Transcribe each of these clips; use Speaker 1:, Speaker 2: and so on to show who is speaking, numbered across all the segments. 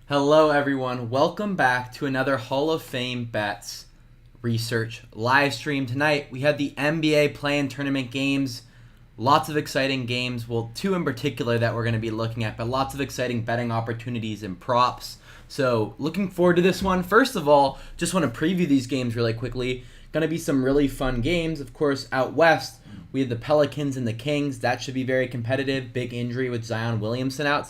Speaker 1: Hello, everyone. Welcome back to another Hall of Fame Bets research live stream. Tonight, we have the NBA play-in tournament games. Lots of exciting games. Well, two in particular that we're going to be looking at, but lots of exciting betting opportunities and props. So, looking forward to this one. First of all, just want to preview these games really quickly. Going to be some really fun games. Of course, out west, we have the Pelicans and the Kings. That should be very competitive. Big injury with Zion Williamson out.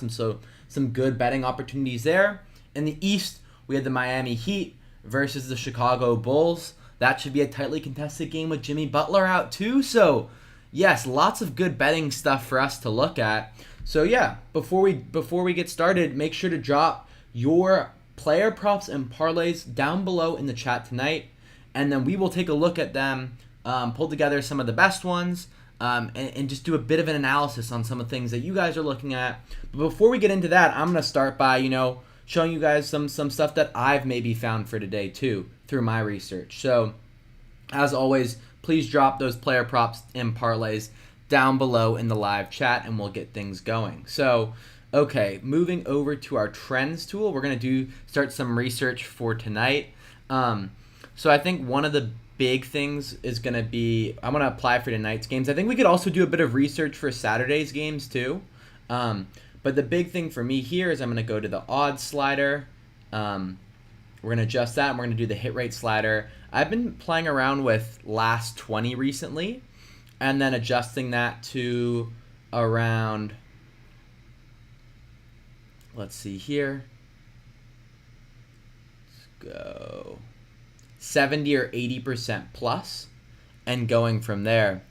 Speaker 1: Some good betting opportunities there. In the East, we have the Miami Heat versus the Chicago Bulls. That should be a tightly contested game with Jimmy Butler out too. So, yes, lots of good betting stuff for us to look at. So, yeah, before we get started, make sure to drop your player props and parlays down below in the chat tonight, and then we will take a look at them, pull together some of the best ones, and just do a bit of an analysis on some of the things that you guys are looking at. But before we get into that, I'm going to start by, showing you guys some stuff that I've maybe found for today too through my research. So, as always, please drop those player props and parlays down below in the live chat and we'll get things going. So, okay, moving over to our trends tool, we're going to start some research for tonight. So I think one of the big things is going to be, I'm going to apply for tonight's games. I think we could also do a bit of research for Saturday's games too. But the big thing for me here is I'm going to go to the odds slider. We're going to adjust that, and we're going to do the hit rate slider. I've been playing around with last 20 recently, and then adjusting that to around, let's see here. Let's go 70 or 80% plus, and going from there.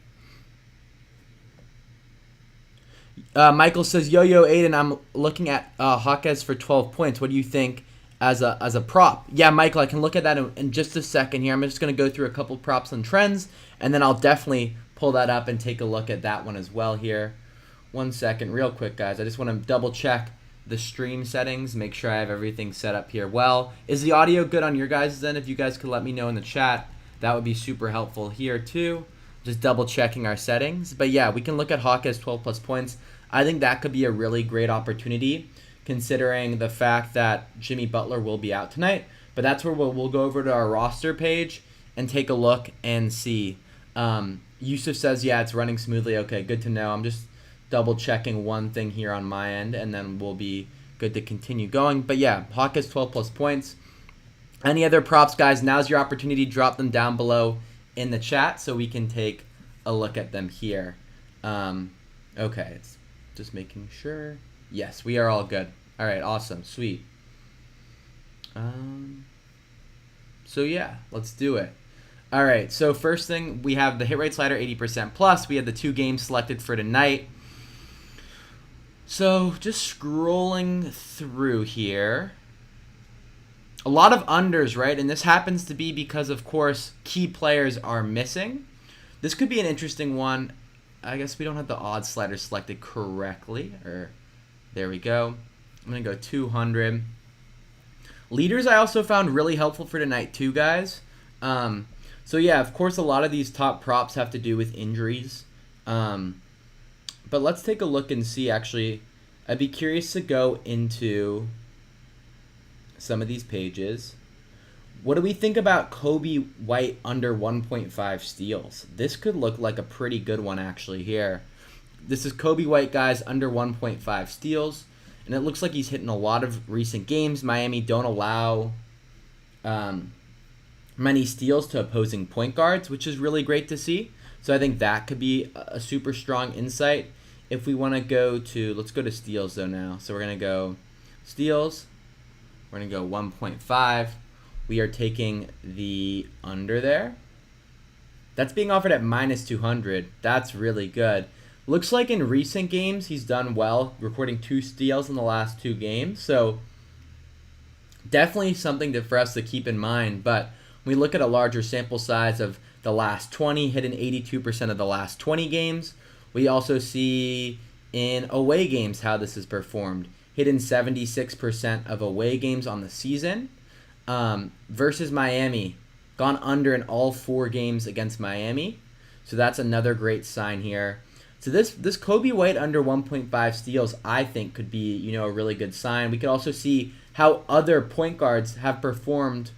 Speaker 1: Michael says, Yo Aiden, I'm looking at Hawkes for 12 points. What do you think as a prop? Yeah, Michael, I can look at that in just a second here. I'm just going to go through a couple props and trends, and then I'll definitely pull that up and take a look at that one as well here. 1 second, real quick, guys. I just want to double check the stream settings, make sure I have everything set up here well. Is the audio good on your guys' end? If you guys could let me know in the chat, that would be super helpful here too. Just double checking our settings. But yeah, we can look at Hawkes 12 plus points. I think that could be a really great opportunity considering the fact that Jimmy Butler will be out tonight. But that's where we'll go over to our roster page and take a look and see. Yusuf says, yeah, it's running smoothly. Okay, good to know. I'm just double checking one thing here on my end, and then we'll be good to continue going. But yeah, Hawkes 12 plus points. Any other props, guys? Now's your opportunity. Drop them down below in the chat so we can take a look at them here. Okay, it's just making sure. Yes, we are all good. All right, awesome, sweet. So yeah, let's do it. All right, so first thing, we have the hit rate slider 80% plus. We have the two games selected for tonight. So just scrolling through here. A lot of unders, right? And this happens to be because, of course, key players are missing. This could be an interesting one. I guess we don't have the odds slider selected correctly. There we go. I'm going to go 200. Leaders I also found really helpful for tonight too, guys. So yeah, of course, a lot of these top props have to do with injuries. But let's take a look and see, actually. I'd be curious to go into some of these pages. What do we think about Kobe White under 1.5 steals? This could look like a pretty good one, actually, here. This is Kobe White, guys, under 1.5 steals. And it looks like he's hitting a lot of recent games. Miami don't allow many steals to opposing point guards, which is really great to see. So I think that could be a super strong insight. If we want to go to, let's go to steals though now. So we're going to go steals. We're going to go 1.5. We are taking the under there. That's being offered at minus 200. That's really good. Looks like in recent games he's done well, recording 2 steals in the last 2 games. So definitely something for us to keep in mind. But when we look at a larger sample size of the last 20, hitting 82% of the last 20 games. We also see in away games how this is performed. Hitting 76% of away games on the season. Versus Miami. Gone under in all 4 games against Miami. So that's another great sign here. So this Kobe White under 1.5 steals, I think, could be, you know, a really good sign. We could also see how other point guards have performed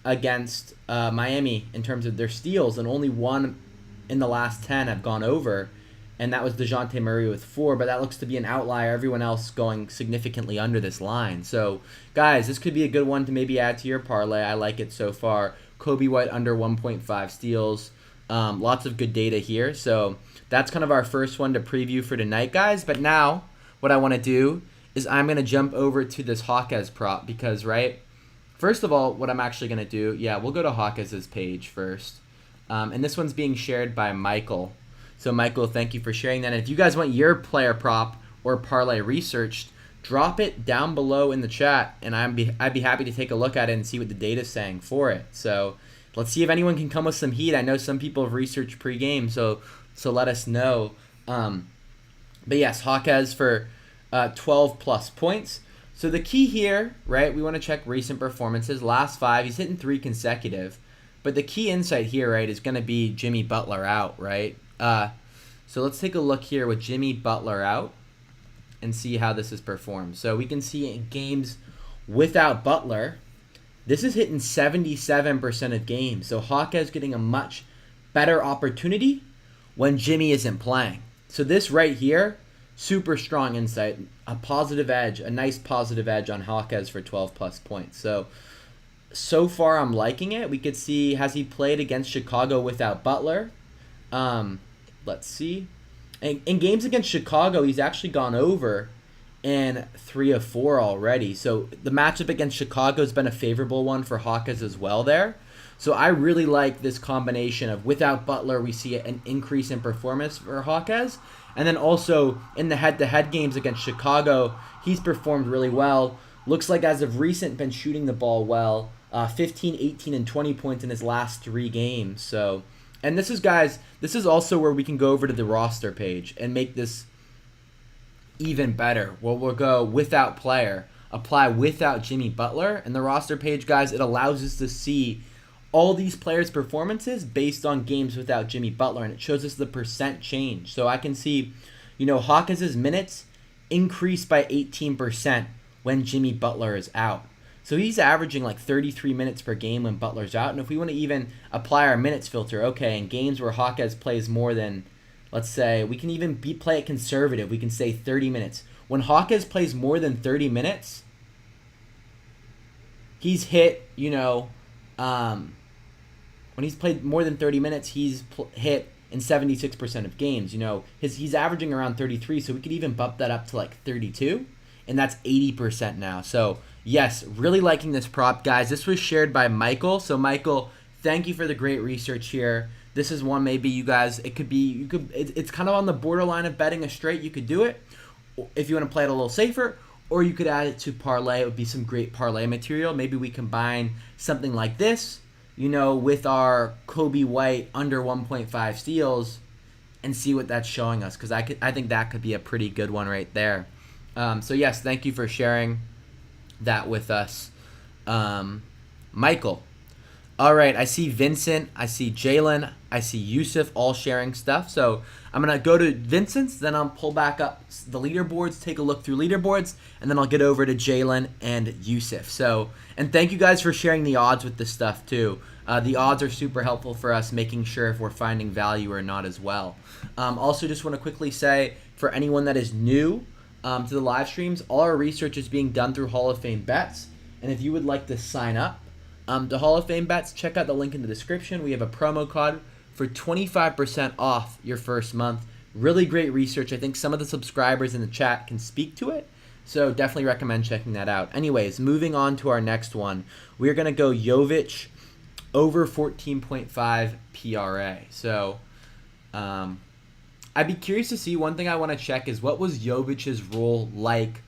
Speaker 1: against Miami in terms of their steals, and only one in the last 10 have gone over, and that was DeJounte Murray with 4, but that looks to be an outlier. Everyone else going significantly under this line. So, guys, this could be a good one to maybe add to your parlay. I like it so far. Kobe White under 1.5 steals. Lots of good data here. So that's kind of our first one to preview for tonight, guys. But now what I want to do is I'm going to jump over to this Hawkes prop because, right, first of all, what I'm actually going to do, we'll go to Hawkes' page first. And this one's being shared by Michael. So, Michael, thank you for sharing that. And if you guys want your player prop or parlay researched, drop it down below in the chat, and I'd be happy to take a look at it and see what the data's saying for it. So let's see if anyone can come with some heat. I know some people have researched pregame, so let us know. But yes, Hawkes for 12 plus points. So the key here, right, we want to check recent performances. Last 5, he's hitting 3 consecutive. But the key insight here, right, is going to be Jimmy Butler out, right? So let's take a look here with Jimmy Butler out and see how this has performed. So we can see in games without Butler, this is hitting 77% of games. So Hawkes getting a much better opportunity when Jimmy isn't playing. So this right here, super strong insight, a positive edge, a nice positive edge on Hawkes for 12 plus points. So far I'm liking it. We could see, has he played against Chicago without Butler? Let's see. In games against Chicago, he's actually gone over in 3 of 4 already. So the matchup against Chicago has been a favorable one for Hawkes as well there. So I really like this combination of without Butler, we see an increase in performance for Hawkes. And then also in the head-to-head games against Chicago, he's performed really well. Looks like as of recent, been shooting the ball well. 15, 18, and 20 points in his last 3 games. So, and this is, guys, this is also where we can go over to the roster page and make this even better. Well, we'll go without player, apply without Jimmy Butler. And the roster page, guys, it allows us to see all these players' performances based on games without Jimmy Butler, and it shows us the percent change. So I can see, you know, Hawkes' minutes increase by 18% when Jimmy Butler is out. So he's averaging like 33 minutes per game when Butler's out. And if we want to even apply our minutes filter, okay, in games where Hawkes plays more than, let's say, we can even play it conservative. We can say 30 minutes. When Hawkes plays more than 30 minutes, he's hit, you know, when he's played more than 30 minutes, he's hit in 76% of games. You know, he's averaging around 33, so we could even bump that up to like 32, and that's 80% now. So yes, really liking this prop, guys. This was shared by Michael. So Michael, thank you for the great research here. This is one maybe you guys, it's kind of on the borderline of betting a straight. You could do it if you want to play it a little safer, or you could add it to parlay. It would be some great parlay material. Maybe we combine something like this, you know, with our Kobe White under 1.5 steals and see what that's showing us, because I think that could be a pretty good one right there. So yes, thank you for sharing that with us, Michael. All right, I see Vincent, I see Jalen, I see Yusuf all sharing stuff. So I'm going to go to Vincent's, then I'll pull back up the leaderboards, take a look through leaderboards, and then I'll get over to Jalen and Yusuf. So, and thank you guys for sharing the odds with this stuff too. The odds are super helpful for us making sure if we're finding value or not as well. Also, just want to quickly say, for anyone that is new to the live streams, all our research is being done through Hall of Fame Bets. And if you would like to sign up to Hall of Fame Bets, check out the link in the description. We have a promo code for 25% off your first month. Really great research. I think some of the subscribers in the chat can speak to it, so definitely recommend checking that out. Anyways, moving on to our next one. We're going to go Jovic over 14.5 PRA. So I'd be curious to see, one thing I want to check is what was Jovic's role like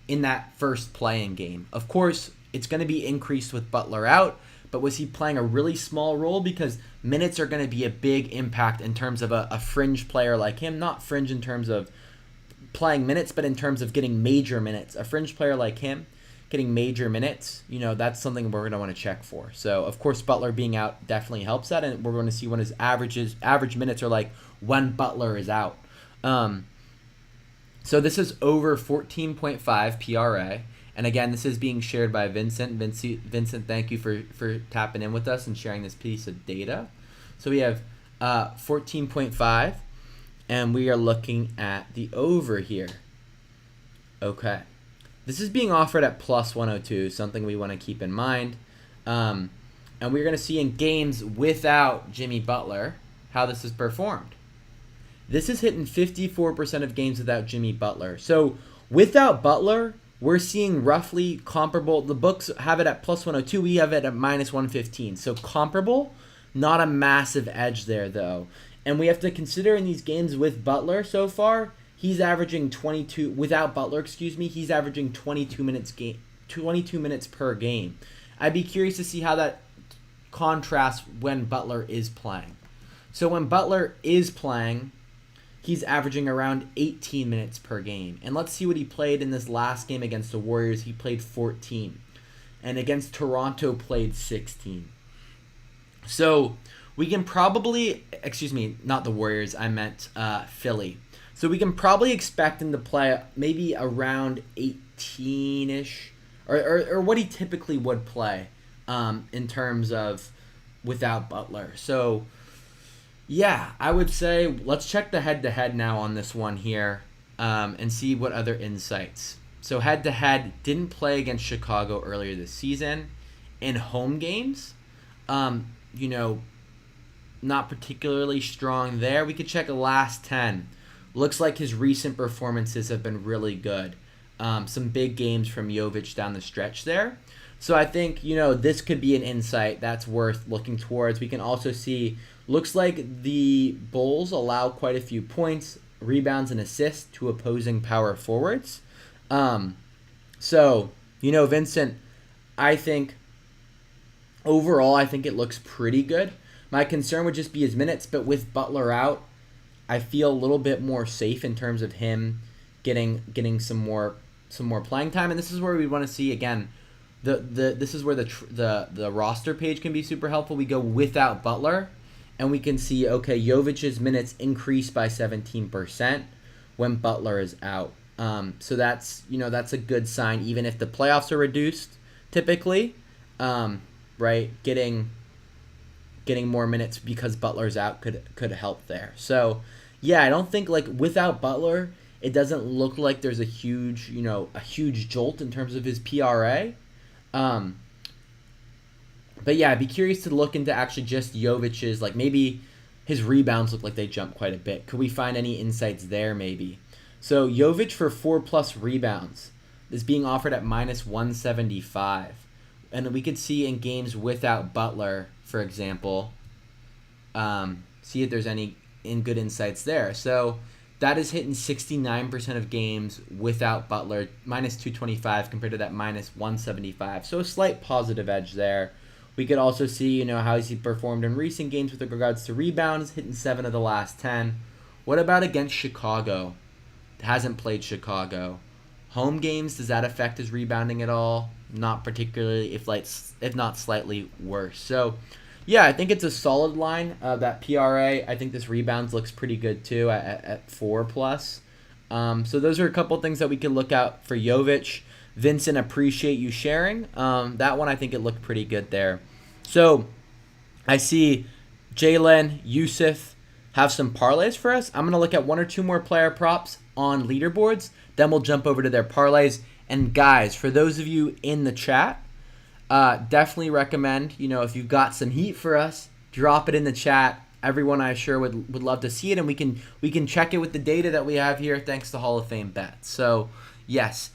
Speaker 1: in that first playing game. Of course, it's going to be increased with Butler out, but was he playing a really small role? Because minutes are going to be a big impact in terms of a fringe player like him. Not fringe in terms of playing minutes, but in terms of getting major minutes. A fringe player like him getting major minutes, you know, that's something we're going to want to check for. So, of course, Butler being out definitely helps that, and we're going to see when his average minutes are like when Butler is out. Um, so this is over 14.5 PRA. And again, this is being shared by Vincent. Vincent, thank you for tapping in with us and sharing this piece of data. So we have 14.5, and we are looking at the over here. Okay. This is being offered at plus 102, something we want to keep in mind. And we're going to see in games without Jimmy Butler how this is performed. This is hitting 54% of games without Jimmy Butler. So without Butler, we're seeing roughly comparable. The books have it at plus 102. We have it at minus 115. So comparable, not a massive edge there, though. And we have to consider in these games with Butler so far, he's averaging 22. Without Butler, he's averaging 22 minutes per game. I'd be curious to see how that contrasts when Butler is playing. So when Butler is playing, he's averaging around 18 minutes per game. And let's see what he played in this last game against the Warriors. He played 14. And against Toronto, played 16. So we can probably, not the Warriors, I meant Philly. So we can probably expect him to play maybe around 18-ish, or what he typically would play in terms of without Butler. So yeah, I would say let's check the head-to-head now on this one here and see what other insights. So head-to-head, didn't play against Chicago earlier this season. In home games, not particularly strong there. We could check a last 10. Looks like his recent performances have been really good. Some big games from Jovic down the stretch there. So I think, this could be an insight that's worth looking towards. We can also see, looks like the Bulls allow quite a few points, rebounds, and assists to opposing power forwards. Vincent, I think overall, I think it looks pretty good. My concern would just be his minutes, but with Butler out, I feel a little bit more safe in terms of him getting some more playing time. And this is where we want to see again. This is where the roster page can be super helpful. We go without Butler, and we can see Jovic's minutes increase by 17% when Butler is out. So that's a good sign, even if the playoffs are reduced. Typically, right, getting more minutes because Butler's out could help there. So yeah, I don't think without Butler, it doesn't look like there's a huge jolt in terms of his PRA. But yeah, I'd be curious to look into actually just Jovic's, maybe his rebounds look like they jump quite a bit. Could we find any insights there maybe? So Jovic for 4+ rebounds is being offered at minus 175. And we could see in games without Butler, for example, see if there's any good insights there. So that is hitting 69% of games without Butler, minus 225 compared to that minus 175. So a slight positive edge there. We could also see, how he performed in recent games with regards to rebounds, hitting 7 of the last 10. What about against Chicago? Hasn't played Chicago. Home games, does that affect his rebounding at all? Not particularly, if not slightly worse. So, yeah, I think it's a solid line. That PRA, I think this rebounds looks pretty good too at 4+. So those are a couple things that we could look out for Jovic. Vincent, appreciate you sharing. That one, I think it looked pretty good there. So I see Jalen, Yusuf have some parlays for us. I'm going to look at one or two more player props on leaderboards. Then we'll jump over to their parlays. And guys, for those of you in the chat, definitely recommend, if you've got some heat for us, drop it in the chat. Everyone, I sure would love to see it, and we can check it with the data that we have here thanks to Hall of Fame bets. So, yes.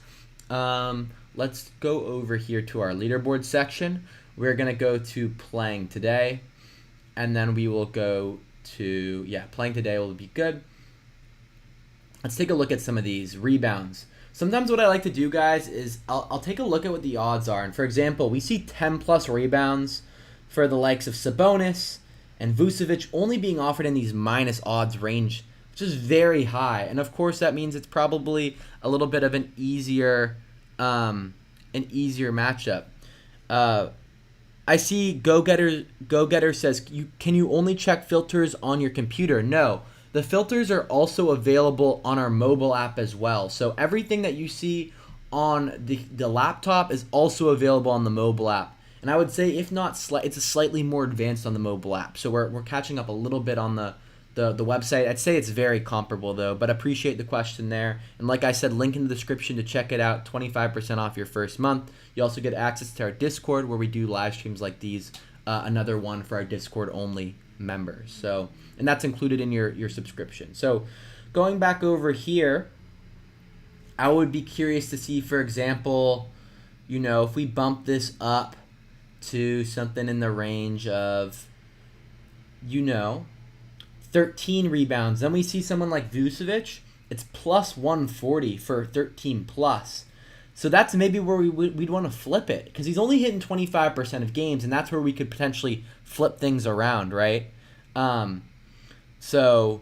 Speaker 1: Let's go over here to our leaderboard section. We're going to go to playing today, and then we will go to, playing today will be good. Let's take a look at some of these rebounds. Sometimes what I like to do, guys, is I'll take a look at what the odds are. And for example, we see 10+ rebounds for the likes of Sabonis and Vucevic only being offered in these minus odds range, which is very high. And of course, that means it's probably a little bit of an easier matchup. I see Go Getter says, can you only check filters on your computer? No. the filters are also available on our mobile app as well. So everything that you see on the laptop is also available on the mobile app. And I would say, if not, it's a slightly more advanced on the mobile app. So we're catching up a little bit on the website. I'd say it's very comparable though, but appreciate the question there. And like I said, link in the description to check it out. 25% off your first month. You also get access to our Discord where we do live streams like these. Another one for our Discord only members. So, and that's included in your subscription. So going back over here, I would be curious to see, for example, if we bump this up to something in the range of, 13 rebounds. Then we see someone like Vucevic. It's plus 140 for 13 plus. So that's maybe where we'd want to flip it, because he's only hitting 25% of games, and that's where we could potentially flip things around, right? So,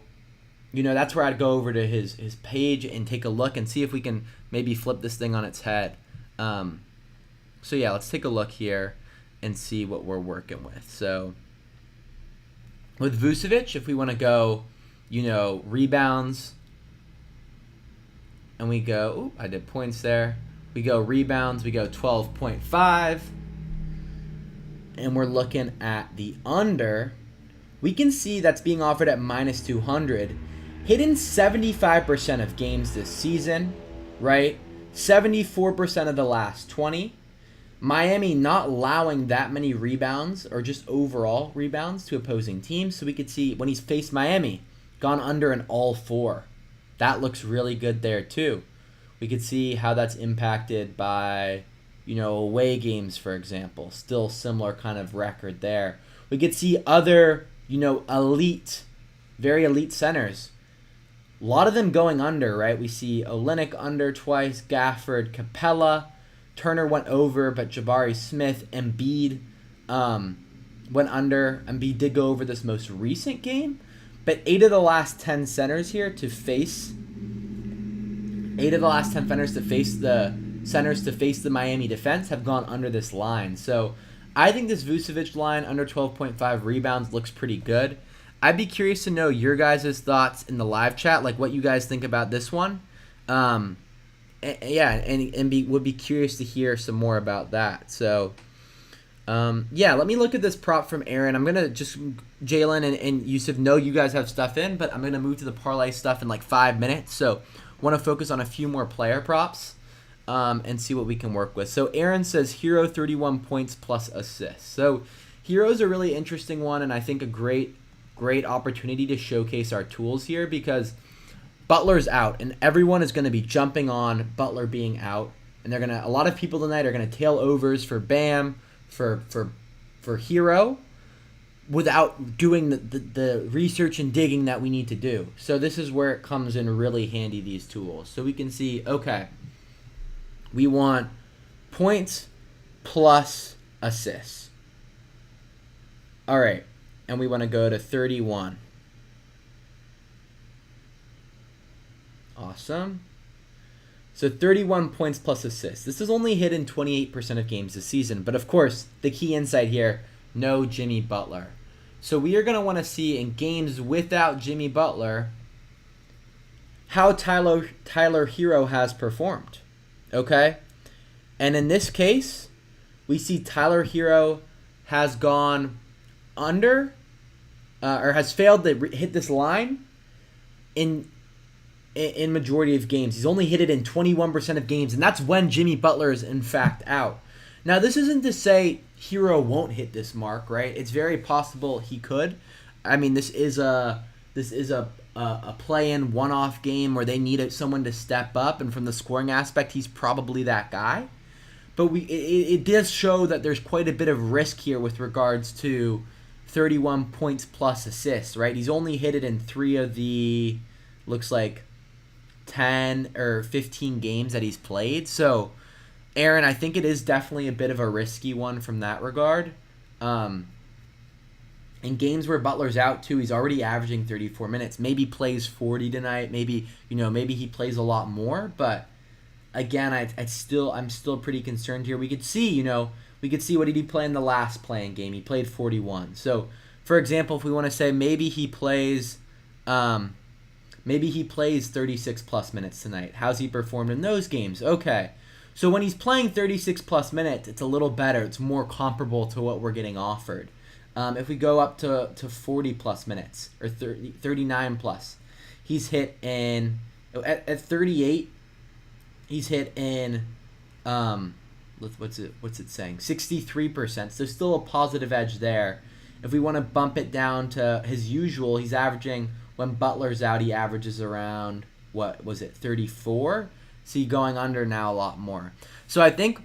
Speaker 1: that's where I'd go over to his page and take a look and see if we can maybe flip this thing on its head. So yeah, let's take a look here and see what we're working with. So with Vucevic, if we want to go, rebounds, and we go, I did points there. We go rebounds, we go 12.5, and we're looking at the under. We can see that's being offered at minus 200. Hitting 75% of games this season, right? 74% of the last 20. Miami not allowing that many rebounds, or just overall rebounds, to opposing teams. So we could see when he's faced Miami, gone under in all 4. That looks really good there too. We could see how that's impacted by, away games, for example. Still similar kind of record there. We could see other, elite, very elite centers. A lot of them going under, right? We see Olynyk under twice, Gafford, Capella. Turner went over, but Jabari Smith, Embiid went under. Embiid did go over this most recent game. But 8 of the last 10 centers here to face... 8 of the last 10 centers to face the Miami defense have gone under this line. So I think this Vucevic line under 12.5 rebounds looks pretty good. I'd be curious to know your guys' thoughts in the live chat, like what you guys think about this one. Would be curious to hear some more about that. So, let me look at this prop from Aaron. I'm going to just, Jalen and Yusuf, know you guys have stuff in, but I'm going to move to the parlay stuff in like 5 minutes. So, want to focus on a few more player props and see what we can work with. So, Aaron says Hero 31 points plus assists. So, Hero's a really interesting one, and I think a great opportunity to showcase our tools here, because Butler's out, and everyone is going to be jumping on Butler being out, and a lot of people tonight are going to tail overs for Bam, for Hero, without doing the research and digging that we need to do. So this is where it comes in really handy, these tools. So we can see, okay, we want points plus assists. All right, and we want to go to 31. Awesome. So 31 points plus assists. This is only hit in 28% of games this season. But of course, the key insight here, no Jimmy Butler. So we are going to want to see in games without Jimmy Butler how Tyler Hero has performed. Okay? And in this case, we see Tyler Hero has gone under or has failed to hit this line in majority of games. He's only hit it in 21% of games, and that's when Jimmy Butler is in fact out. Now, this isn't to say Hero won't hit this mark, right? It's very possible he could. I mean, this is a play-in one-off game where they need someone to step up, and from the scoring aspect, he's probably that guy. But it does show that there's quite a bit of risk here with regards to 31 points plus assists, right? He's only hit it in 3 of the, looks like, 10 or 15 games that he's played. So, Aaron, I think it is definitely a bit of a risky one from that regard. In games where Butler's out too, he's already averaging 34 minutes. Maybe plays 40 tonight. Maybe he plays a lot more. But again, I'm still pretty concerned here. We could see what did he play in the last playing game. He played 41. So, for example, if we want to say maybe he plays Maybe he plays 36 plus minutes tonight. How's he performed in those games? Okay. So when he's playing 36 plus minutes, it's a little better. It's more comparable to what we're getting offered. If we go up to 40 plus minutes or 39 plus, he's hit in, at 38, he's hit in, what's it saying? 63%. So still a positive edge there. If we want to bump it down to his usual, he's averaging, when Butler's out, he averages around, 34? See, going under now a lot more. So I think,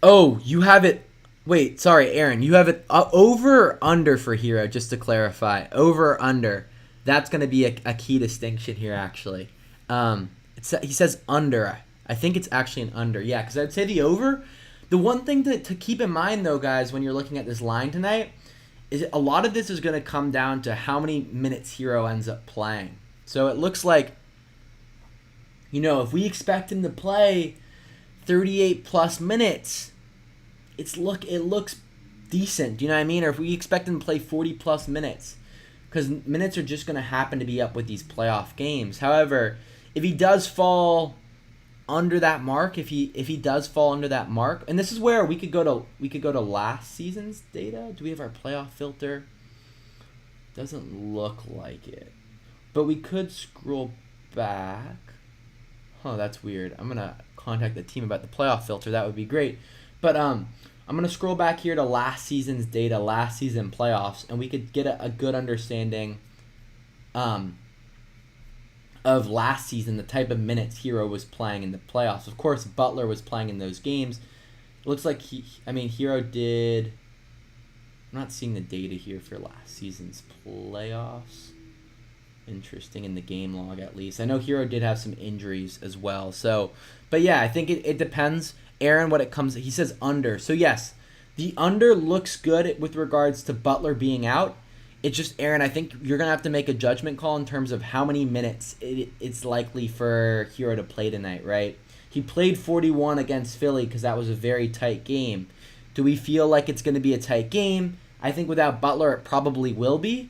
Speaker 1: you have it, wait, sorry, Aaron, you have it over or under for Hero, just to clarify. Over or under. That's going to be a key distinction here, actually. He says under. I think it's actually an under. Yeah, because I'd say the over. The one thing to keep in mind, though, guys, when you're looking at this line tonight, is a lot of this is going to come down to how many minutes Hero ends up playing. So it looks like, if we expect him to play 38 plus minutes, it looks decent. Do you know what I mean? Or if we expect him to play 40 plus minutes, because minutes are just going to happen to be up with these playoff games. However, if he does fall under that mark, if he does fall under that mark, and this is where we could go to last season's data. Do we have our playoff filter? Doesn't look like it, but we could scroll back. That's weird. I'm gonna contact the team about the playoff filter. That would be great. But I'm gonna scroll back here to last season's data, last season playoffs, and we could get a good understanding of last season, the type of minutes Hero was playing in the playoffs. Of course, Butler was playing in those games. It looks like Hero did. I'm not seeing the data here for last season's playoffs. Interesting, in the game log at least. I know Hero did have some injuries as well. So, but yeah, I think it depends. Aaron, he says under. So yes, the under looks good with regards to Butler being out. It's just, Aaron, I think you're going to have to make a judgment call in terms of how many minutes it's likely for Hero to play tonight, right? He played 41 against Philly because that was a very tight game. Do we feel like it's going to be a tight game? I think without Butler, it probably will be.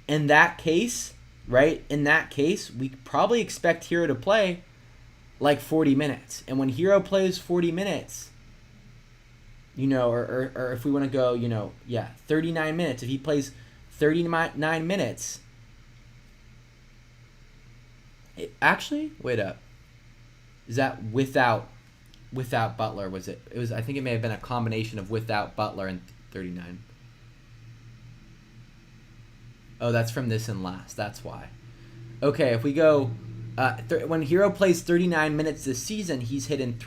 Speaker 1: In that case, right? In that case, we probably expect Hero to play like 40 minutes. And when Hero plays 40 minutes, or if we want to go, 39 minutes. If he plays 39 minutes. Actually, wait up. Is that without Butler? Was it? It was. I think it may have been a combination of without Butler and 39. Oh, that's from this and last. That's why. Okay, if we go, when Hero plays 39 minutes this season, he's hit in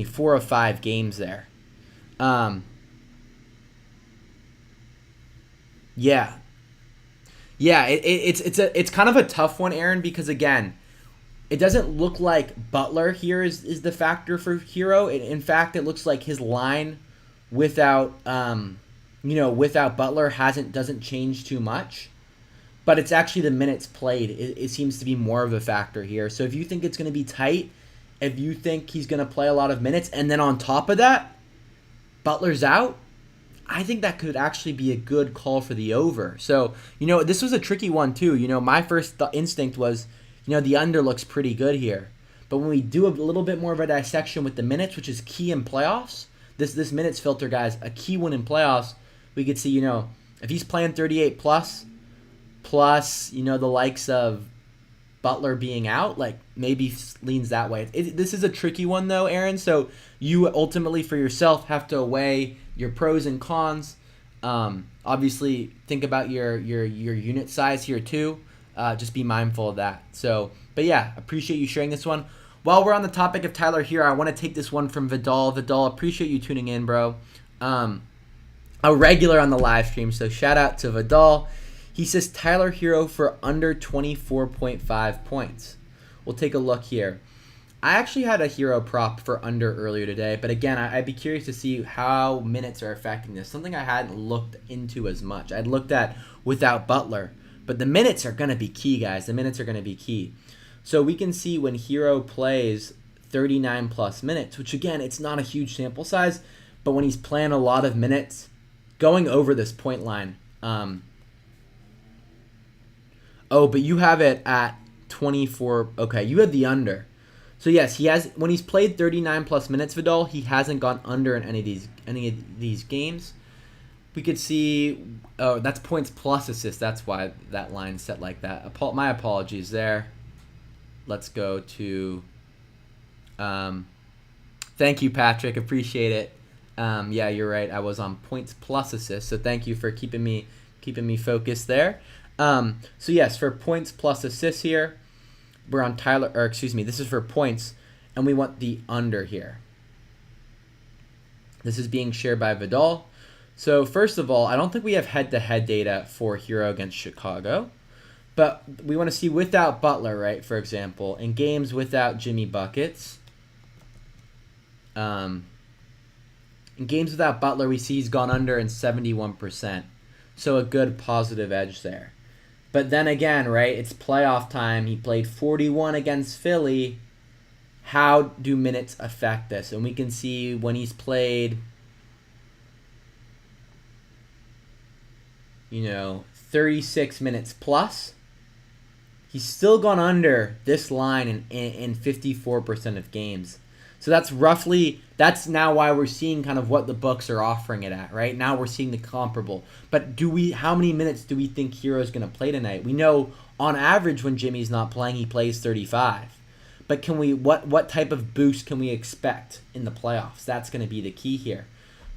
Speaker 1: 4 of 5 games there. Yeah. It's kind of a tough one, Aaron, because again, it doesn't look like Butler here is the factor for Hero. In fact, it looks like his line without Butler doesn't change too much. But it's actually the minutes played. It seems to be more of a factor here. So if you think it's going to be tight, if you think he's going to play a lot of minutes, and then on top of that, Butler's out, I think that could actually be a good call for the over. So, this was a tricky one too. My first instinct was, the under looks pretty good here. But when we do a little bit more of a dissection with the minutes, which is key in playoffs, this minutes filter, guys, a key one in playoffs, we could see, if he's playing 38 plus, the likes of Butler being out, like maybe leans that way. This is a tricky one though, Aaron. So you ultimately for yourself have to weigh your pros and cons. Obviously, think about your unit size here too. Just be mindful of that. So, but yeah, appreciate you sharing this one. While we're on the topic of Tyler here, I want to take this one from Vidal. Vidal, appreciate you tuning in, bro. A regular on the live stream, so shout out to Vidal. He says Tyler Hero for under 24.5 points. We'll take a look here. I actually had a Hero prop for under earlier today, but again, I'd be curious to see how minutes are affecting this. Something I hadn't looked into as much. I'd looked at without Butler, but the minutes are going to be key, guys. The minutes are going to be key. So we can see when Hero plays 39 plus minutes, which again, it's not a huge sample size, but when he's playing a lot of minutes, going over this point line, Oh, but you have it at 24. Okay, you had the under. So yes, he has when he's played 39 plus minutes, Vidal, he hasn't gone under in any of these games. We could see oh, that's points plus assists. That's why that line's set like that. My apologies there. Let's go to thank you, Patrick. Appreciate it. Yeah, you're right. I was on points plus assists. So thank you for keeping me focused there. So yes, for points plus assists here, we're on this is for points, and we want the under here. This is being shared by Vidal. So first of all, I don't think we have head-to-head data for Hero against Chicago, but we want to see without Butler, right? For example, in games without Jimmy Buckets. In games without Butler, we see he's gone under in 71%. So a good positive edge there. But then again, right, it's playoff time. He played 41 against Philly. How do minutes affect this? And we can see when he's played, 36 minutes plus, he's still gone under this line in 54% of games. So that's now why we're seeing kind of what the books are offering it at, right? Now we're seeing the comparable. But how many minutes do we think Hero's going to play tonight? We know on average when Jimmy's not playing, he plays 35. But what type of boost can we expect in the playoffs? That's going to be the key here.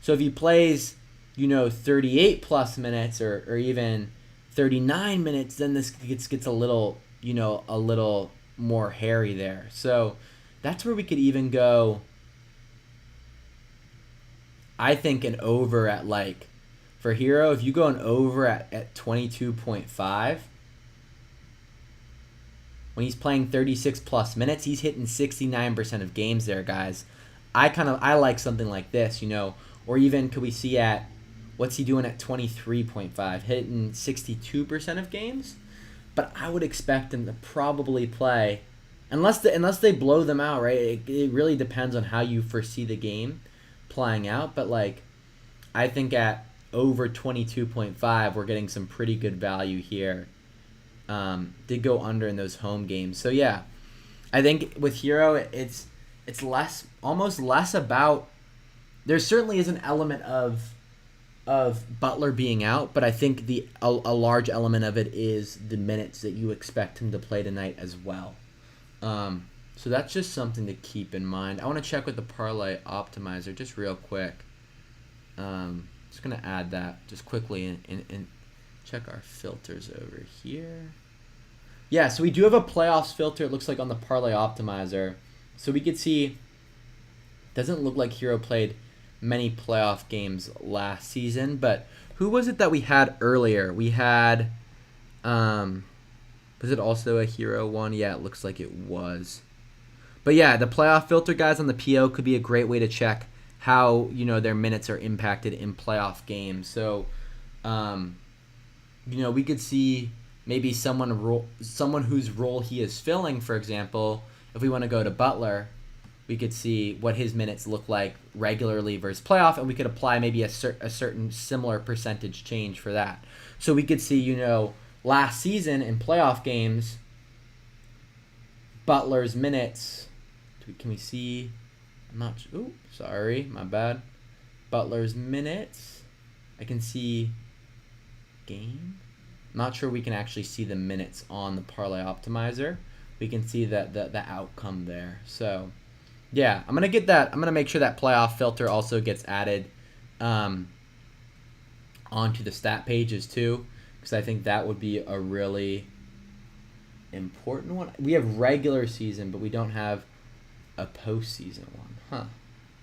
Speaker 1: So if he plays, 38 plus minutes or even 39 minutes, then this gets a little more hairy there. So that's where we could even go, I think, an over at for Hero, if you go an over at 22.5, when he's playing 36 plus minutes, he's hitting 69% of games there, guys. I like something like this, or even could we see at, what's he doing at 23.5, hitting 62% of games? But I would expect him to probably play, unless they blow them out, right? It really depends on how you foresee the game playing out. But I think at over 22.5, we're getting some pretty good value here. Did go under in those home games. So yeah, I think with Hero, it's almost less about. There certainly is an element of Butler being out, but I think a large element of it is the minutes that you expect him to play tonight as well. So that's just something to keep in mind. I want to check with the parlay optimizer just real quick. Just going to add that just quickly and check our filters over here. Yeah, so we do have a playoffs filter, it looks like, on the parlay optimizer. So we could see, doesn't look like Hero played many playoff games last season, but who was it that we had earlier? We had, was it also a Hero one? Yeah, it looks like it was. But yeah, the playoff filter, guys, on the PO could be a great way to check how, their minutes are impacted in playoff games. So, we could see maybe someone whose role he is filling, for example. If we want to go to Butler, we could see what his minutes look like regularly versus playoff, and we could apply maybe a certain similar percentage change for that. So we could see, last season in playoff games, Butler's minutes. Can we see? Sorry, my bad. Butler's minutes. I can see game. I'm not sure we can actually see the minutes on the parlay optimizer. We can see the outcome there. So yeah, I'm gonna make sure that playoff filter also gets added onto the stat pages too, because I think that would be a really important one. We have regular season, but we don't have a postseason one. Huh.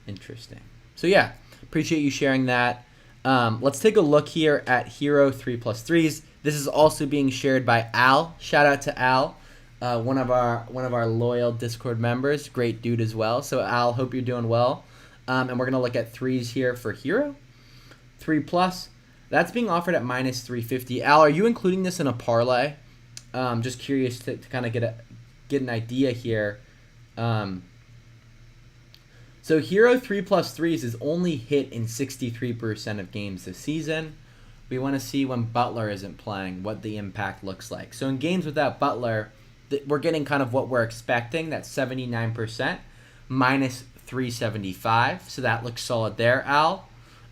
Speaker 1: Interesting. So yeah, appreciate you sharing that. Let's take a look here at Hero 3+3s. This is also being shared by Al. Shout out to Al, one of our loyal Discord members. Great dude as well. So Al, hope you're doing well. And we're gonna look at threes here for Hero 3+. That's being offered at -350. Al, are you including this in a parlay? Just curious to kind of get an idea here. So Hero 3+3s is only hit in 63% of games this season. we want to see when Butler isn't playing what the impact looks like. So in games without Butler, we're getting kind of what we're expecting. That's 79% minus 375. So that looks solid there, Al.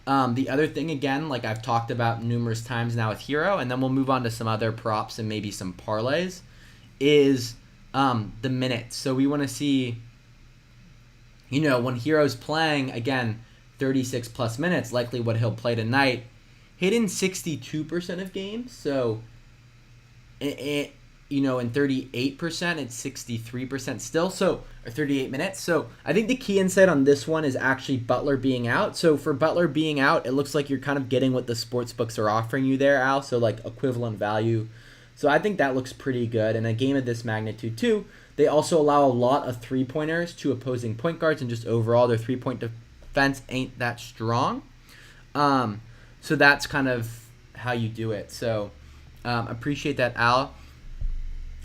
Speaker 1: The other thing, again, like I've talked about numerous times now with Hero, and then we'll move on to some other props and maybe some parlays, is the minutes. So we want to see, when Hero's playing, again, 36 plus minutes, likely what he'll play tonight, hitting 62% of games. So, in 38%, it's 63% still, so, or 38 minutes. So I think the key insight on this one is actually Butler being out. So for Butler being out, it looks like you're kind of getting what the sports books are offering you there, Al. So like equivalent value. So I think that looks pretty good. And a game of this magnitude too, they also allow a lot of three-pointers to opposing point guards, and just overall their three-point defense ain't that strong. So that's kind of how you do it. So appreciate that, Al.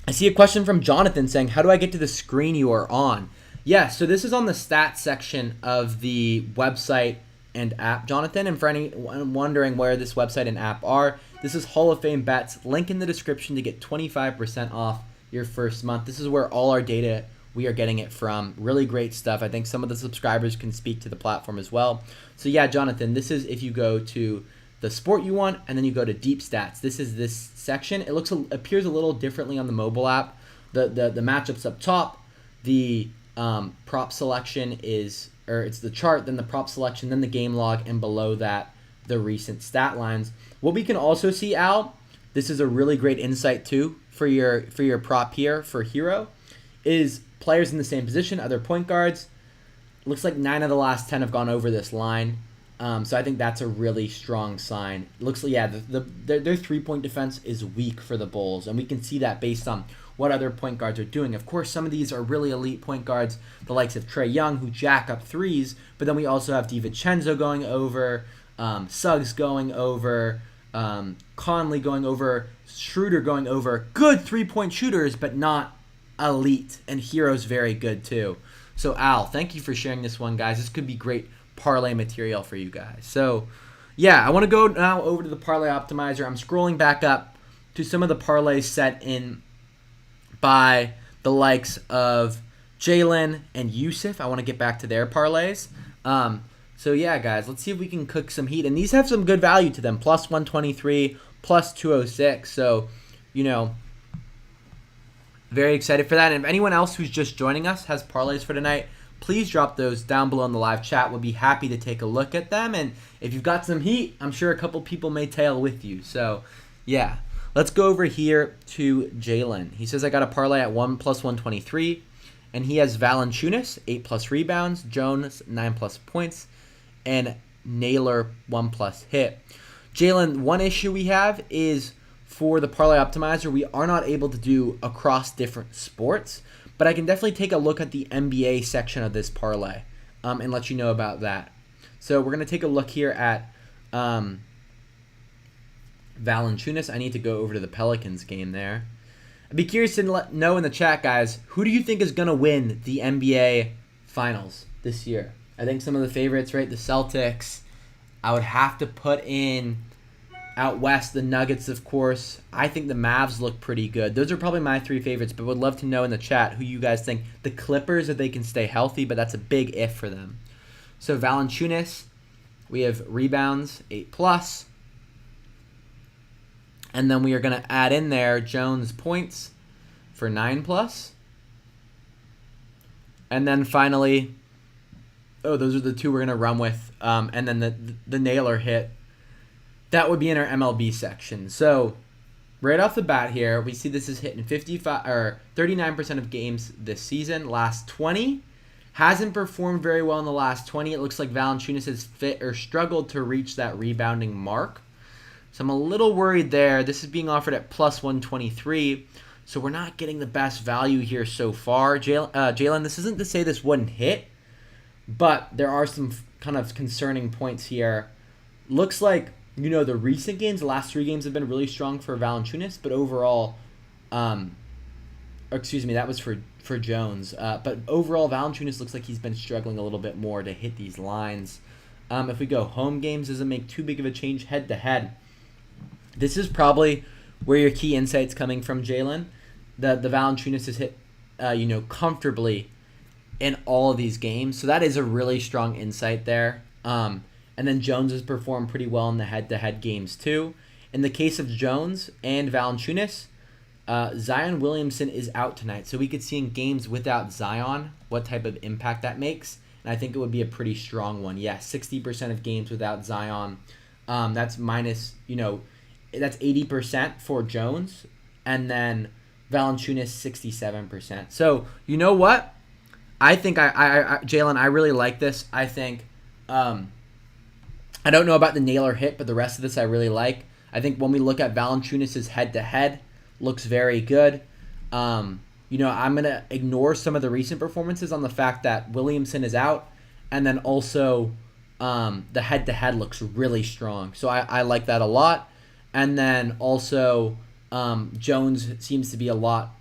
Speaker 1: I see a question from Jonathan saying, how do I get to the screen you are on? Yeah, so this is on the stats section of the website and app, Jonathan. And for anyone wondering where this website and app are, this is Hall of Fame Bets. Link in the description to get 25% off your first month. This is where all our data, we are getting it from. Really great stuff. I think some of the subscribers can speak to the platform as well. So yeah, Jonathan, this is if you go to the sport you want, and then you go to deep stats. This is this section. It appears a little differently on the mobile app. The matchups up top, the prop selection it's the chart, then the prop selection, then the game log, and below that the recent stat lines. What we can also see, Al, this is a really great insight too for your prop here for Hero, is players in the same position, other point guards. Looks like 9 of the last 10 have gone over this line. So I think that's a really strong sign. It looks like, yeah, their three-point defense is weak for the Bulls, and we can see that based on what other point guards are doing. Of course, some of these are really elite point guards, the likes of Trae Young, who jack up threes, but then we also have DiVincenzo going over, Suggs going over, Conley going over, Schroeder going over. Good three-point shooters, but not elite, and Hero's very good too. So, Al, thank you for sharing this one, guys. This could be great parlay material for you guys. So yeah, I want to go now over to the parlay optimizer. I'm scrolling back up to some of the parlays set in by the likes of Jalen and Yusuf. I want to get back to their parlays. So yeah, guys, let's see if we can cook some heat, and these have some good value to them. Plus 123, plus 206. So very excited for that. And if anyone else who's just joining us has parlays for tonight, please drop those down below in the live chat. We'll be happy to take a look at them. And if you've got some heat, I'm sure a couple people may tail with you. So, yeah. Let's go over here to Jalen. He says, I got a parlay at 1 plus 123. And he has Valanciunas, 8 plus rebounds. Jones, 9 plus points. And Naylor, 1 plus hit. Jalen, one issue we have is for the parlay optimizer, we are not able to do across different sports. But I can definitely take a look at the NBA section of this parlay and let you know about that. So we're going to take a look here at Valanciunas. I need to go over to the Pelicans game there. I'd be curious to know in the chat, guys, who do you think is going to win the NBA Finals this year? I think some of the favorites, right? The Celtics. I would have to put in out west, the Nuggets, of course. I think the Mavs look pretty good. Those are probably my 3 favorites, but would love to know in the chat who you guys think. The Clippers, if they can stay healthy, but that's a big if for them. So Valanciunas, we have rebounds, 8 plus. And then we are going to add in there Jones points for 9 plus. And then finally, those are the 2 we're going to run with. And then the Naylor hit. That would be in our MLB section. So right off the bat here, we see this is hitting 39% of games this season. Last 20 hasn't performed very well in the last 20. It looks like Valanciunas has struggled to reach that rebounding mark. So I'm a little worried there. This is being offered at plus 123. So we're not getting the best value here so far. Jalen, this isn't to say this wouldn't hit, but there are some kind of concerning points here. Looks like the recent games, the last 3 games have been really strong for Valanciunas, but overall, that was for Jones. But overall, Valanciunas looks like he's been struggling a little bit more to hit these lines. If we go home games, doesn't make too big of a change head to head. This is probably where your key insight's coming from, Jalen. The Valanciunas has hit, comfortably in all of these games, so that is a really strong insight there. And then Jones has performed pretty well in the head-to-head games too. In the case of Jones and Valanciunas, Zion Williamson is out tonight, so we could see in games without Zion what type of impact that makes, and I think it would be a pretty strong one. Yeah, 60% of games without Zion. That's minus, that's 80% for Jones, and then Valanciunas 67%. So you know what? I think Jalen, I really like this. I think I don't know about the Naylor hit, but the rest of this I really like. I think when we look at Valanciunas' head-to-head, looks very good. I'm going to ignore some of the recent performances on the fact that Williamson is out, and then also the head-to-head looks really strong. So I like that a lot. And then also Jones seems to be a lot,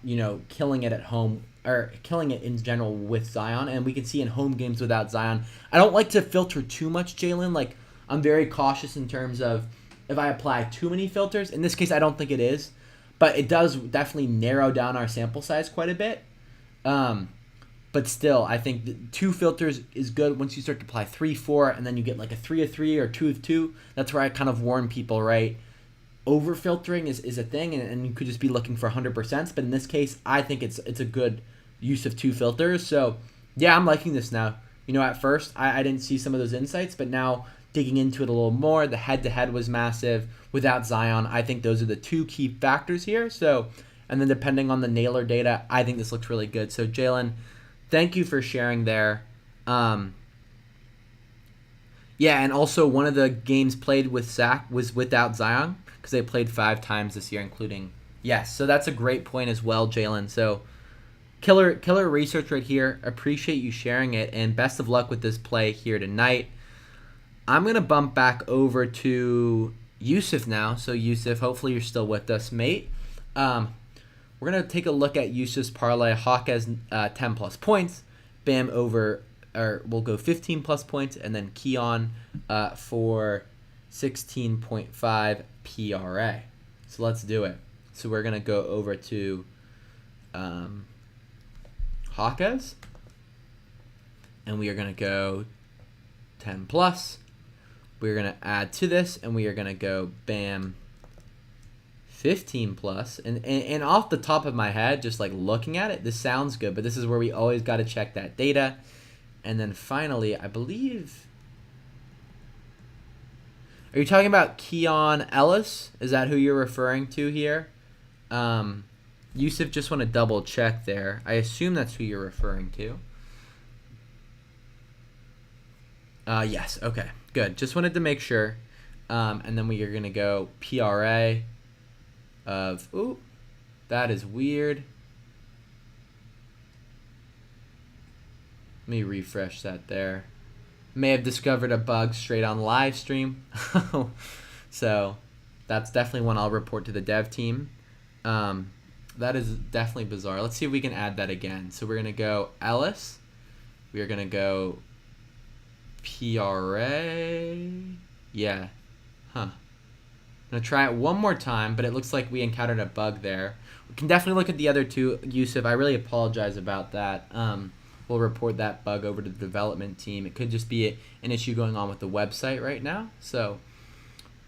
Speaker 1: killing it at home, or killing it in general with Zion, and we can see in home games without Zion. I don't like to filter too much, Jalen. Like, I'm very cautious in terms of if I apply too many filters. In this case, I don't think it is, but it does definitely narrow down our sample size quite a bit. But still, I think 2 filters is good. Once you start to apply 3, 4, and then you get like a 3 of 3 or 2 of 2, that's where I kind of warn people, right? Over filtering is a thing, and you could just be looking for 100%. But in this case, I think it's a good use of 2 filters. So yeah, I'm liking this now. At first I didn't see some of those insights, but now digging into it a little more, the head-to-head was massive without Zion. I think those are the 2 key factors here. So, and then depending on the Naylor data, I think this looks really good. So Jalen, thank you for sharing there. Yeah, and also one of the games played with Zach was without Zion, because they played 5 times this year, including, yes. So that's a great point as well, Jalen. So killer research right here. Appreciate you sharing it, and best of luck with this play here tonight. I'm going to bump back over to Yusuf now. So Yusuf, hopefully you're still with us, mate. We're going to take a look at Yusuf's parlay. Hawk has 10 plus points. Bam over, or we'll go 15 plus points, and then Keon for 16.5 PRA. So let's do it. So we're going to go over to Hawkes, and we are going to go 10 plus. We're going to add to this, and we are going to go bam 15 plus. And off the top of my head, just like looking at it, this sounds good, but this is where we always got to check that data. And then finally, I believe, are you talking about Keon Ellis? Is that who you're referring to here? Yusuf, just want to double check there. I assume that's who you're referring to. Yes, okay, good. Just wanted to make sure. And then we are going to go PRA of, ooh, that is weird. Let me refresh that there. May have discovered a bug straight on live stream. So that's definitely one I'll report to the dev team. That is definitely bizarre. Let's see if we can add that again. So we're going to go Ellis. We are going to go PRA. Yeah. Huh. I'm going to try it one more time, but it looks like we encountered a bug there. We can definitely look at the other 2, Yusuf. I really apologize about that. We'll report that bug over to the development team. It could just be an issue going on with the website right now. So,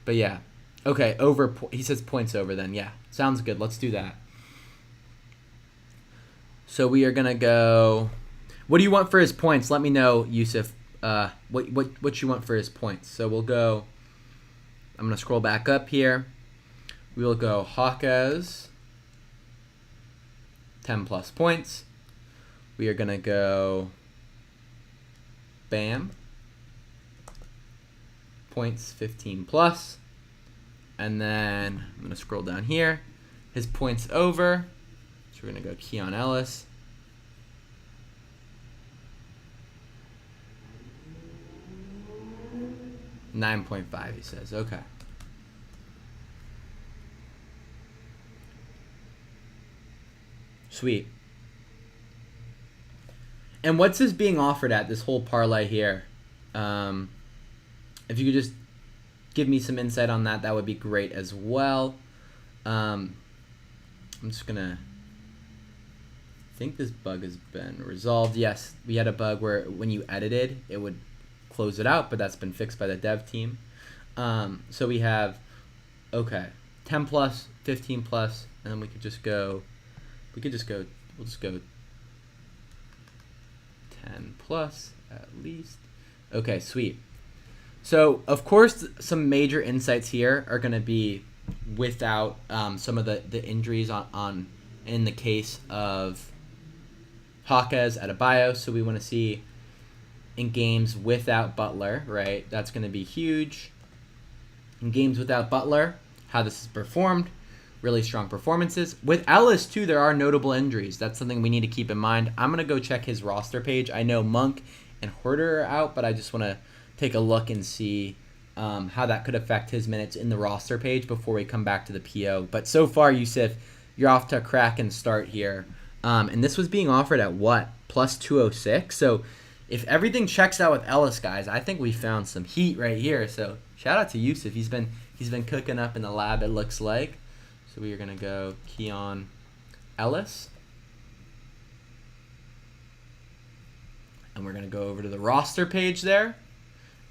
Speaker 1: but yeah. Okay, over. He says points over then. Yeah, sounds good. Let's do that. So we are going to go. What do you want for his points? Let me know, Yusuf, what you want for his points. So we'll go. I'm going to scroll back up here. We will go Hawkes, 10 plus points. We are going to go Bam, points 15 plus. And then I'm going to scroll down here. His points over. So we're going to go Keon Ellis. $9.5, he says. Okay. Sweet. And what's this being offered at, this whole parlay here? If you could just give me some insight on that, that would be great as well. I'm just going to... I think this bug has been resolved. Yes, we had a bug where when you edited, it would close it out, but that's been fixed by the dev team. So we have, okay, 10 plus, 15 plus, and then we'll just go 10 plus at least. Okay, sweet. So, of course, some major insights here are going to be without some of the injuries on in the case of Hawkes Adebayo. So we want to see in games without Butler, right? That's going to be huge. In games without Butler, how this is performed, really strong performances. With Ellis, too, there are notable injuries. That's something we need to keep in mind. I'm going to go check his roster page. I know Monk and Huerter are out, but I just want to take a look and see how that could affect his minutes in the roster page before we come back to the PO. But so far, Yusuf, you're off to a cracking start here. And this was being offered at what? Plus 206. So if everything checks out with Ellis, guys, I think we found some heat right here. So shout out to Yusuf. He's been cooking up in the lab, it looks like. So we are going to go Keon Ellis. And we're going to go over to the roster page there.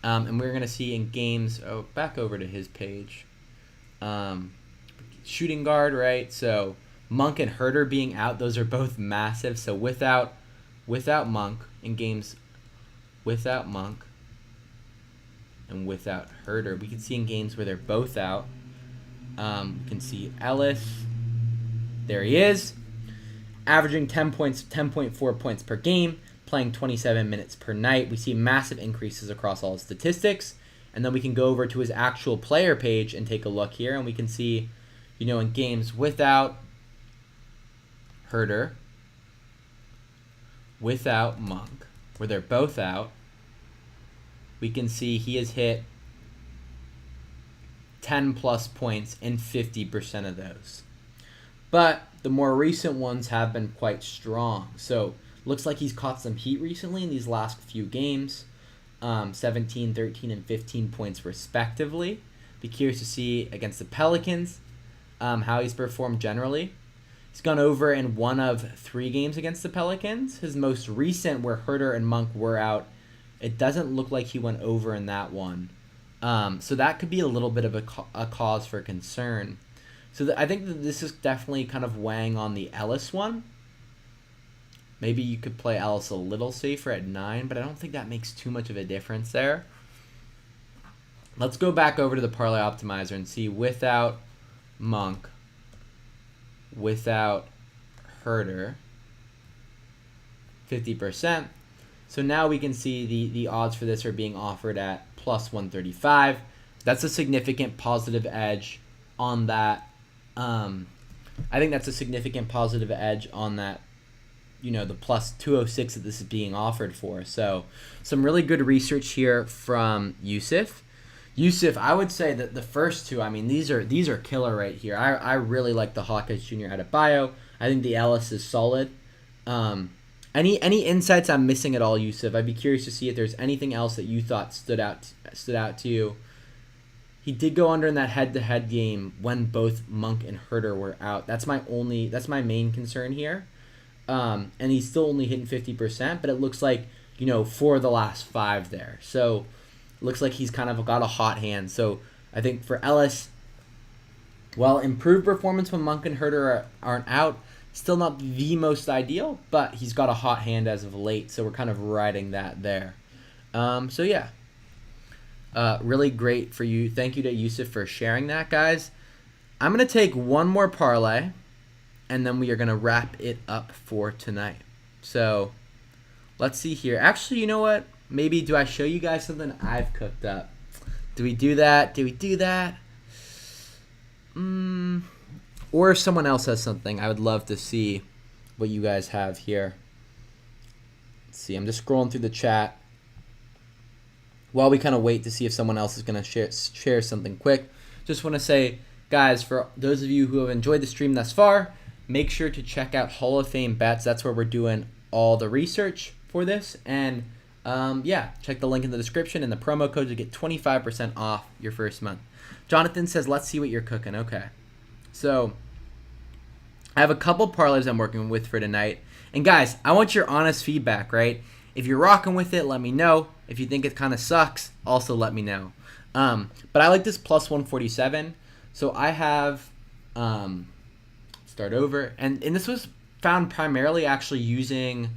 Speaker 1: And we're going to see in games, back over to his page. Shooting guard, right? So Monk and Huerter being out, those are both massive. So without Monk in games without Monk and without Huerter, we can see in games where they're both out. We can see Ellis. There he is, averaging 10 points, 10.4 points per game, playing 27 minutes per night. We see massive increases across all his statistics. And then we can go over to his actual player page and take a look here, and we can see, in games without Huerter, without Monk, where they're both out, we can see he has hit 10 plus points in 50% of those. But the more recent ones have been quite strong. So looks like he's caught some heat recently in these last few games. 17, 13, and 15 points respectively. Be curious to see against the Pelicans how he's performed generally. He's gone over in 1 of 3 games against the Pelicans. His most recent, where Huerter and Monk were out, it doesn't look like he went over in that one. So that could be a little bit of a cause for concern. So I think that this is definitely kind of weighing on the Ellis one. Maybe you could play Ellis a little safer at 9, but I don't think that makes too much of a difference there. Let's go back over to the Parlay Optimizer and see without Monk, without Huerter, 50%. So now we can see the odds for this are being offered at plus 135. That's a significant positive edge on that. I think that's a significant positive edge on that, the plus 206 that this is being offered for. So some really good research here from Yusuf. Yusuf, I would say that the first two, these are killer right here. I really like the Hawkes Jr. Adebayo. I think the Ellis is solid. Any insights I'm missing at all, Yusuf? I'd be curious to see if there's anything else that you thought stood out to you. He did go under in that head-to-head game when both Monk and Huerter were out. That's my main concern here. And he's still only hitting 50%, but it looks like, 4 of the last 5 there. So it looks like he's kind of got a hot hand. So I think for Ellis, improved performance when Monk and Huerter aren't out. Still not the most ideal, but he's got a hot hand as of late, so we're kind of riding that there. Really great for you. Thank you to Yusuf for sharing that, guys. I'm going to take one more parlay, and then we are going to wrap it up for tonight. So let's see here. Actually, you know what? Maybe do I show you guys something I've cooked up? Do we do that? Or if someone else has something, I would love to see what you guys have here. Let's see, I'm just scrolling through the chat while we kind of wait to see if someone else is going to share something quick. Just want to say, guys, for those of you who have enjoyed the stream thus far, make sure to check out Hall of Fame Bets. That's where we're doing all the research for this. And Yeah, check the link in the description and the promo code to get 25% off your first month. Jonathan says, let's see what you're cooking. Okay. So I have a couple parlays I'm working with for tonight. And guys, I want your honest feedback, right? If you're rocking with it, let me know. If you think it kind of sucks, also let me know. But I like this plus 147. So I have, start over. And this was found primarily actually using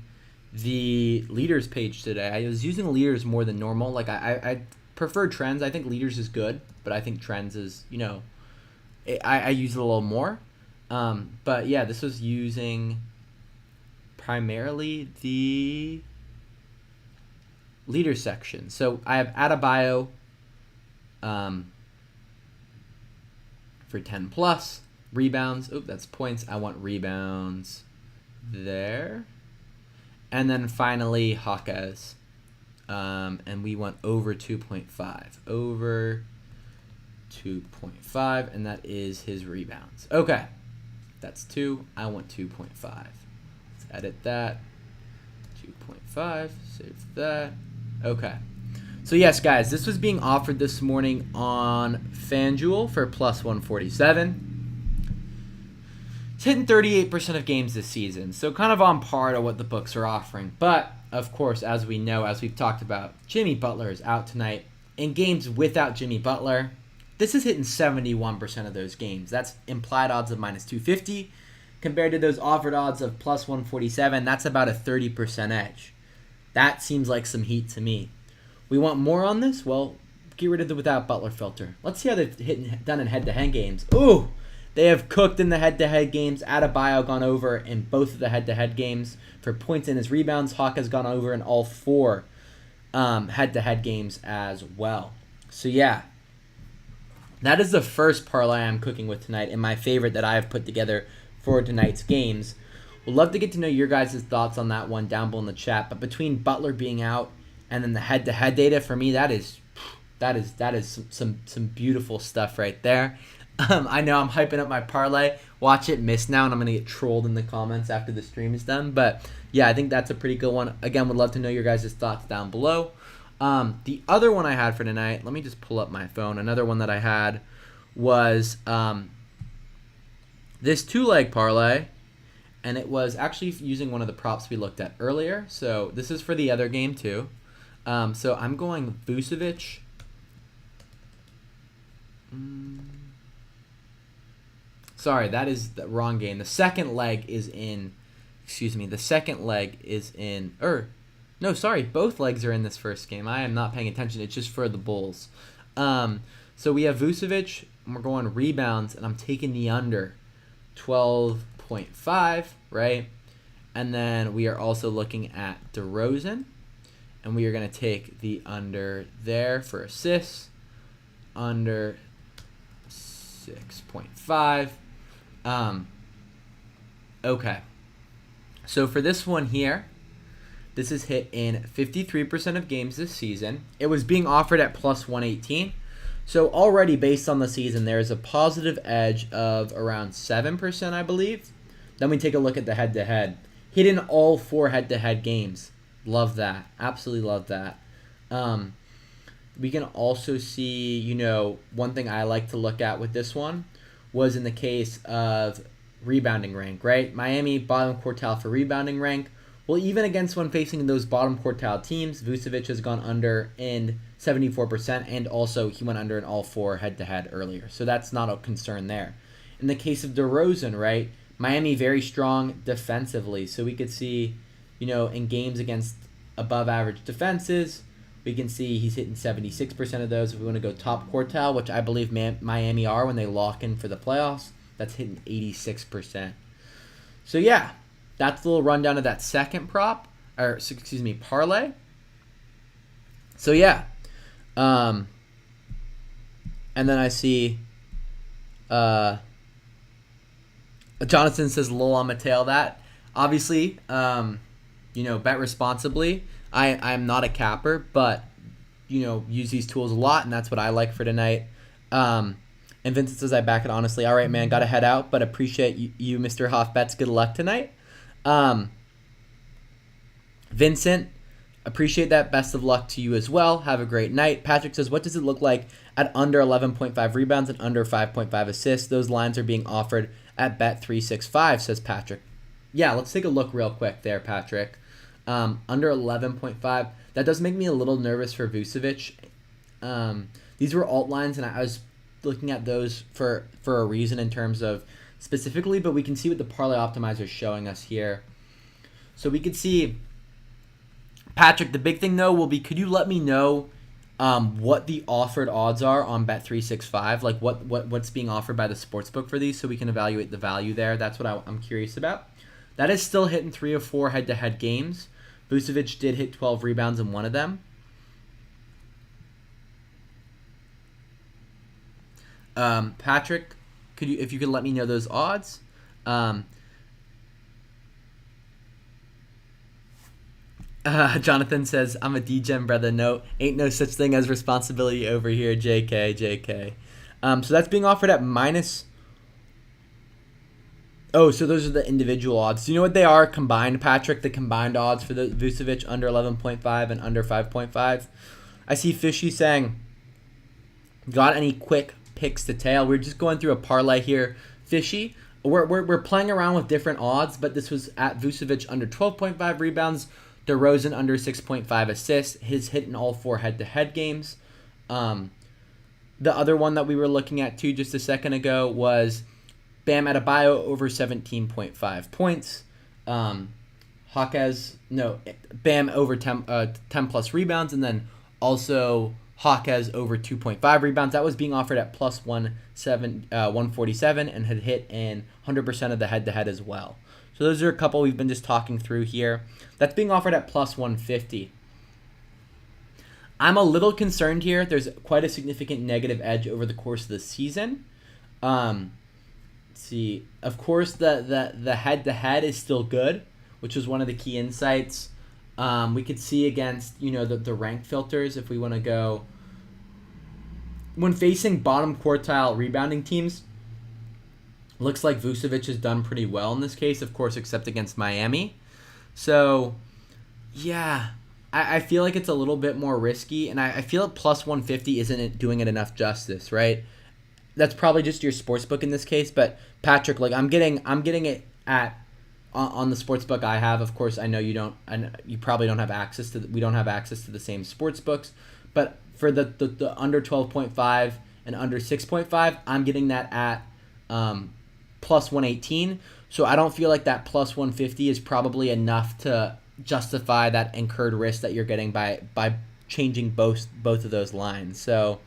Speaker 1: the leaders page today. I was using leaders more than normal. Like I prefer trends. I think leaders is good, but I think trends is, I use it a little more. But yeah, this was using primarily the leader section. So I have Adebayo for 10 plus rebounds. Oh, that's points. I want rebounds there. And then finally Hawkes. And we want over 2.5. Over 2.5, and that is his rebounds. Okay. That's 2. I want 2.5. Let's edit that. 2.5. Save that. Okay. So yes, guys, this was being offered this morning on FanDuel for plus 147. It's hitting 38% of games this season, so kind of on par to what the books are offering. But, of course, as we know, as we've talked about, Jimmy Butler is out tonight. In games without Jimmy Butler, this is hitting 71% of those games. That's implied odds of minus 250. Compared to those offered odds of plus 147, that's about a 30% edge. That seems like some heat to me. We want more on this? Well, get rid of the without Butler filter. Let's see how they've done in head-to-head games. Ooh! They have cooked in the head-to-head games. Adebayo gone over in both of the head-to-head games for points and his rebounds. Hawk has gone over in all 4 head-to-head games as well. So, yeah. That is the first parlay I'm cooking with tonight and my favorite that I have put together for tonight's games. We'd love to get to know your guys' thoughts on that one down below in the chat. But between Butler being out and then the head-to-head data, for me, that is some beautiful stuff right there. I know I'm hyping up my parlay. Watch it miss now, and I'm going to get trolled in the comments after the stream is done. But, yeah, I think that's a pretty good one. Again, would love to know your guys' thoughts down below. The other one I had for tonight, let me just pull up my phone. Another one that I had was this 2-leg parlay, and it was actually using one of the props we looked at earlier. So this is for the other game too. So I'm going Vucevic. Sorry, that is the wrong game. The second leg is in, no, sorry, both legs are in this first game. I am not paying attention. It's just for the Bulls. So we have Vucevic, and we're going rebounds, and I'm taking the under 12.5, right? And then we are also looking at DeRozan, and we are going to take the under there for assists, under 6.5. Okay. So for this one here, this is hit in 53% of games this season. It was being offered at plus 118. So already based on the season, there is a positive edge of around 7%, I believe. Then we take a look at the head-to-head. Hit in all 4 head-to-head games. Love that. Absolutely love that. We can also see, one thing I like to look at with this one was in the case of rebounding rank, right? Miami, bottom quartile for rebounding rank. Well, even against when facing those bottom quartile teams, Vucevic has gone under in 74%, and also he went under in all 4 head-to-head earlier. So that's not a concern there. In the case of DeRozan, right, Miami very strong defensively. So we could see, in games against above-average defenses, we can see he's hitting 76% of those. If we want to go top quartile, which I believe Miami are when they lock in for the playoffs, that's hitting 86%. So, yeah, that's a little rundown of that second parlay. So, yeah. And then I see Jonathan says, lol, I'm going to tail that. Obviously, bet responsibly. I'm not a capper, but, use these tools a lot, and that's what I like for tonight. And Vincent says, I back it honestly. All right, man, got to head out, but appreciate you Mr. Hoffbets. Good luck tonight. Vincent, Appreciate that. Best of luck to you as well. Have a great night. Patrick says, what does it look like at under 11.5 rebounds and under 5.5 assists? Those lines are being offered at Bet365, says Patrick. Yeah, let's take a look real quick there, Patrick. Under 11.5. That does make me a little nervous for Vucevic. These were alt lines, and I was looking at those for a reason in terms of specifically, but we can see what the parlay optimizer is showing us here. So we could see, Patrick, the big thing though will be, could you let me know what the offered odds are on Bet365? Like what's being offered by the sportsbook for these so we can evaluate the value there. That's what I'm curious about. That is still hitting 3 of 4 head-to-head games. Vucevic did hit 12 rebounds in one of them. Patrick, if you could let me know those odds. Jonathan says, I'm a D-Gem, brother. No, ain't no such thing as responsibility over here. JK. So that's being offered at minus. Oh, so those are the individual odds. Do you know what they are combined, Patrick? The combined odds for the Vucevic under 11.5 and under 5.5. I see Fishy saying, got any quick picks to tail? We're just going through a parlay here. Fishy, we're playing around with different odds, but this was at Vucevic under 12.5 rebounds, DeRozan under 6.5 assists. His hit in all 4 head-to-head games. The other one that we were looking at too just a second ago was Bam Adebayo over 17.5 points. Bam over 10 plus rebounds, and then also Hawkes over 2.5 rebounds. That was being offered at plus 147 and had hit in 100% of the head-to-head as well. So those are a couple we've been just talking through here. That's being offered at plus 150. I'm a little concerned here. There's quite a significant negative edge over the course of the season. Let's see. Of course, the head-to-head is still good, which was one of the key insights. We could see against, the rank filters if we want to go. When facing bottom quartile rebounding teams, looks like Vucevic has done pretty well in this case, of course, except against Miami. So, yeah, I feel like it's a little bit more risky, and I feel like plus 150 isn't doing it enough justice, right? That's probably just your sportsbook in this case, but Patrick, like I'm getting it at on the sportsbook I have. Of course, I know you don't, and you probably don't have access to. We don't have access to the same sportsbooks, but for the under 12.5 and under 6.5, I'm getting that at plus 118. So I don't feel like that plus 150 is probably enough to justify that incurred risk that you're getting by changing both of those lines. So,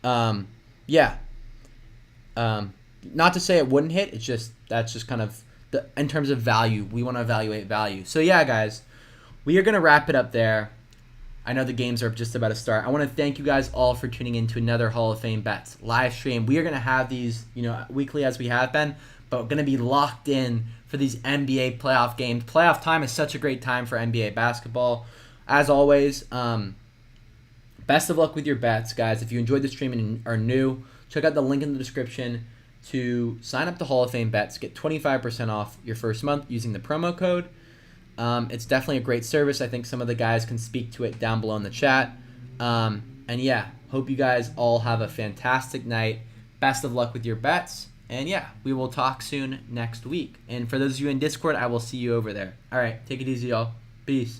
Speaker 1: yeah. Not to say it wouldn't hit. It's just that's just kind of in terms of value. We want to evaluate value. So yeah, guys, we are gonna wrap it up there. I know the games are just about to start. I want to thank you guys all for tuning in to another Hall of Fame Bets live stream. We are gonna have these, weekly as we have been, but we're gonna be locked in for these NBA playoff games. Playoff time is such a great time for NBA basketball. As always, best of luck with your bets, guys. If you enjoyed the stream and are new, check out the link in the description to sign up to Hall of Fame Bets. Get 25% off your first month using the promo code. It's definitely a great service. I think some of the guys can speak to it down below in the chat. And yeah, hope you guys all have a fantastic night. Best of luck with your bets. And yeah, we will talk soon next week. And for those of you in Discord, I will see you over there. All right, take it easy, y'all. Peace.